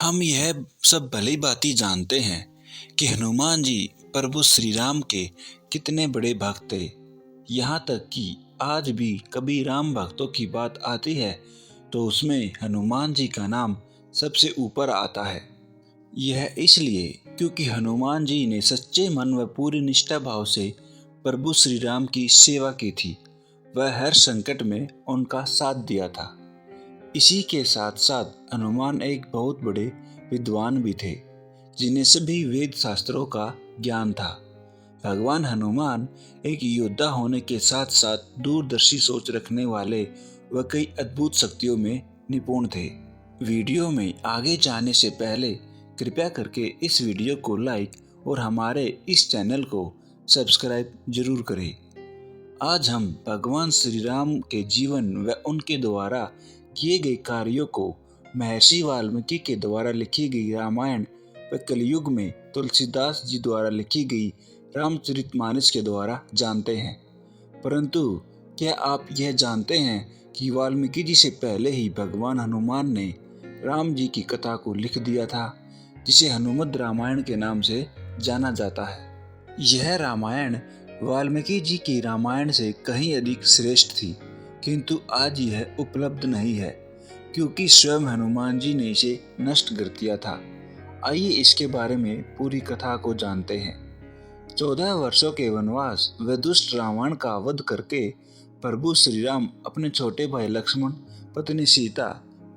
हम यह सब भली भांति जानते हैं कि हनुमान जी प्रभु श्री राम के कितने बड़े भक्त थे। यहाँ तक कि आज भी कभी राम भक्तों की बात आती है तो उसमें हनुमान जी का नाम सबसे ऊपर आता है। यह इसलिए क्योंकि हनुमान जी ने सच्चे मन व पूरी निष्ठा भाव से प्रभु श्री राम की सेवा की थी। वह हर संकट में उनका साथ दिया था। इसी के साथ साथ हनुमान एक बहुत बड़े विद्वान भी थे, जिन्हें सभी वेद शास्त्रों का ज्ञान था। भगवान हनुमान एक योद्धा होने के साथ साथ दूरदर्शी सोच रखने वाले व कई अद्भुत शक्तियों में निपुण थे। वीडियो में आगे जाने से पहले कृपया करके इस वीडियो को लाइक और हमारे इस चैनल को सब्सक्राइब जरूर करें। आज हम भगवान श्री राम के जीवन व उनके द्वारा किए गए कार्यों को महर्षि वाल्मीकि के द्वारा लिखी गई रामायण व कलयुग में तुलसीदास जी द्वारा लिखी गई रामचरितमानस के द्वारा जानते हैं। परंतु क्या आप यह जानते हैं कि वाल्मीकि जी से पहले ही भगवान हनुमान ने राम जी की कथा को लिख दिया था, जिसे हनुमद रामायण के नाम से जाना जाता है। यह रामायण वाल्मीकि जी की रामायण से कहीं अधिक श्रेष्ठ थी, किंतु आज यह उपलब्ध नहीं है क्योंकि स्वयं हनुमान जी ने इसे नष्ट कर दिया था। आइए इसके बारे में पूरी कथा को जानते हैं। 14 वर्षों के वनवास व दुष्ट रावण का वध करके प्रभु श्री राम अपने छोटे भाई लक्ष्मण, पत्नी सीता,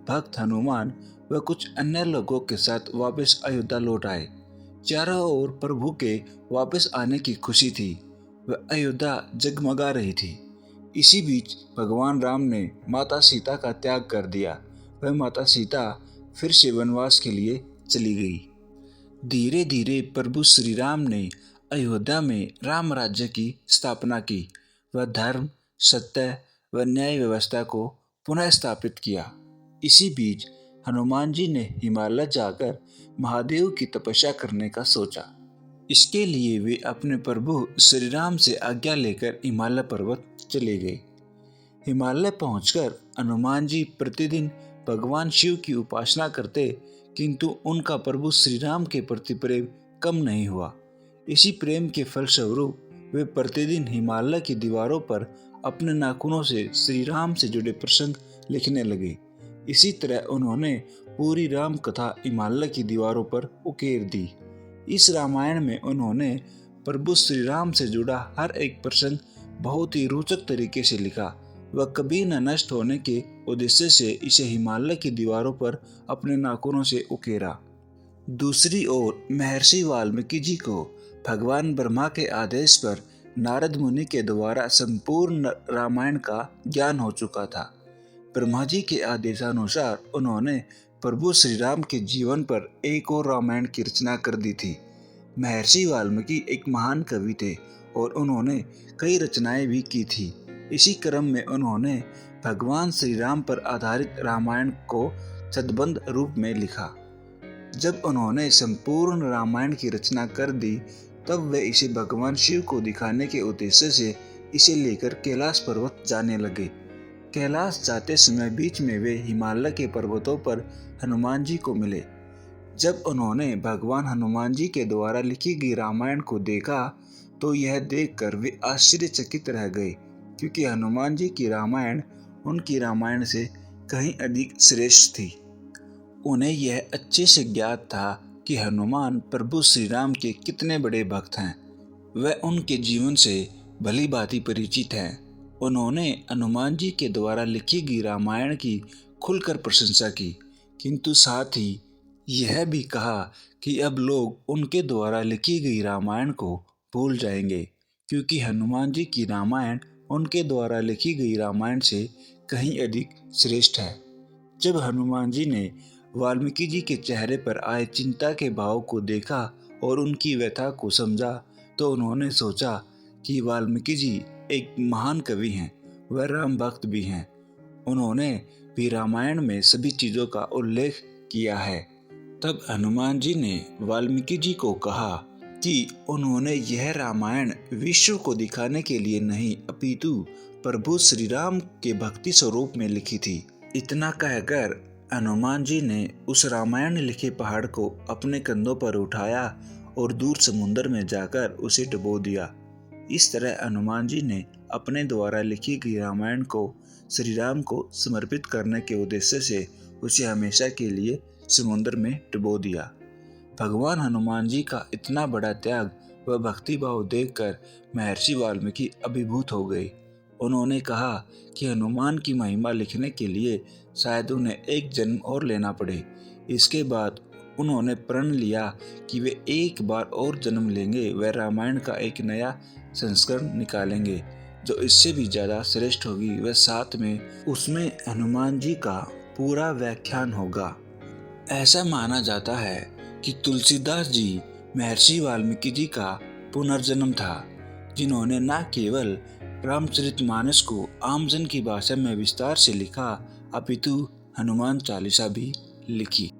भक्त हनुमान व कुछ अन्य लोगों के साथ वापस अयोध्या लौट आए। चारों ओर प्रभु के वापस आने की खुशी थी व अयोध्या जगमगा रही थी। इसी बीच भगवान राम ने माता सीता का त्याग कर दिया। वह माता सीता फिर से वनवास के लिए चली गई। धीरे धीरे प्रभु श्री राम ने अयोध्या में राम राज्य की स्थापना की व धर्म, सत्य व न्याय व्यवस्था को पुनः स्थापित किया। इसी बीच हनुमान जी ने हिमालय जाकर महादेव की तपस्या करने का सोचा। इसके लिए वे अपने प्रभु श्री राम से आज्ञा लेकर हिमालय पर्वत चले गए। हिमालय पहुंचकर हनुमान जी प्रतिदिन भगवान शिव की उपासना करते, किंतु उनका प्रभु श्री राम के प्रति प्रेम कम नहीं हुआ। इसी प्रेम के फलस्वरूप वे प्रतिदिन हिमालय की दीवारों पर अपने नाखूनों से श्री राम से जुड़े प्रसंग लिखने लगे। इसी तरह उन्होंने पूरी राम कथा हिमालय की दीवारों पर उकेर दी। इस रामायण में उन्होंने प्रभु श्री राम से जुड़ा हर एक प्रसंग बहुत ही रोचक तरीके से लिखा व कभी न नष्ट होने के उद्देश्य से इसे हिमालय की दीवारों पर अपने नाखूनों से उकेरा। दूसरी ओर महर्षि वाल्मीकि जी को भगवान ब्रह्मा के आदेश पर नारद मुनि के द्वारा संपूर्ण रामायण का ज्ञान हो चुका था। ब्रह्मा जी के आदेशानुसार उन्होंने प्रभु श्री राम के जीवन पर एक और रामायण की रचना कर दी थी। महर्षि वाल्मीकि एक महान कवि थे और उन्होंने कई रचनाएं भी की थी। इसी क्रम में उन्होंने भगवान श्री राम पर आधारित रामायण को छंदबद्ध रूप में लिखा। जब उन्होंने संपूर्ण रामायण की रचना कर दी, तब वे इसे भगवान शिव को दिखाने के उद्देश्य से इसे लेकर कैलाश पर्वत जाने लगे। कैलाश जाते समय बीच में वे हिमालय के पर्वतों पर हनुमान जी को मिले। जब उन्होंने भगवान हनुमान जी के द्वारा लिखी गई रामायण को देखा तो यह देखकर वे आश्चर्यचकित रह गए, क्योंकि हनुमान जी की रामायण उनकी रामायण से कहीं अधिक श्रेष्ठ थी। उन्हें यह अच्छे से ज्ञात था कि हनुमान प्रभु श्री राम के कितने बड़े भक्त हैं। वह उनके जीवन से भली भांति परिचित हैं। उन्होंने हनुमान जी के द्वारा लिखी गई रामायण की खुलकर प्रशंसा की, किंतु साथ ही यह भी कहा कि अब लोग उनके द्वारा लिखी गई रामायण को भूल जाएंगे, क्योंकि हनुमान जी की रामायण उनके द्वारा लिखी गई रामायण से कहीं अधिक श्रेष्ठ है। जब हनुमान जी ने वाल्मीकि जी के चेहरे पर आए चिंता के भाव को देखा और उनकी व्यथा को समझा, तो उन्होंने सोचा कि वाल्मीकि जी एक महान कवि हैं, वह राम भक्त भी हैं। उन्होंने भी रामायण में सभी चीज़ों का उल्लेख किया है। तब हनुमान जी ने वाल्मीकि जी को कहा कि उन्होंने यह रामायण विश्व को दिखाने के लिए नहीं, अपितु प्रभु श्री राम के भक्ति स्वरूप में लिखी थी। इतना कहकर हनुमान जी ने उस रामायण लिखे पहाड़ को अपने कंधों पर उठाया और दूर समुद्र में जाकर उसे डुबो दिया। इस तरह हनुमान जी ने अपने द्वारा लिखी गई रामायण को श्री राम को समर्पित करने के उद्देश्य से उसे हमेशा के लिए समुद्र में डुबो दिया। भगवान हनुमान जी का इतना बड़ा त्याग व भक्तिभाव देखकर महर्षि वाल्मीकि अभिभूत हो गए। उन्होंने कहा कि हनुमान की महिमा लिखने के लिए शायद उन्हें एक जन्म और लेना पड़े। इसके बाद उन्होंने प्रण लिया कि वे एक बार और जन्म लेंगे व रामायण का एक नया संस्करण निकालेंगे जो इससे भी ज़्यादा श्रेष्ठ होगी व साथ में उसमें हनुमान जी का पूरा व्याख्यान होगा। ऐसा माना जाता है कि तुलसीदास जी महर्षि वाल्मीकि जी का पुनर्जन्म था, जिन्होंने न केवल रामचरितमानस को आमजन की भाषा में विस्तार से लिखा अपितु हनुमान चालीसा भी लिखी।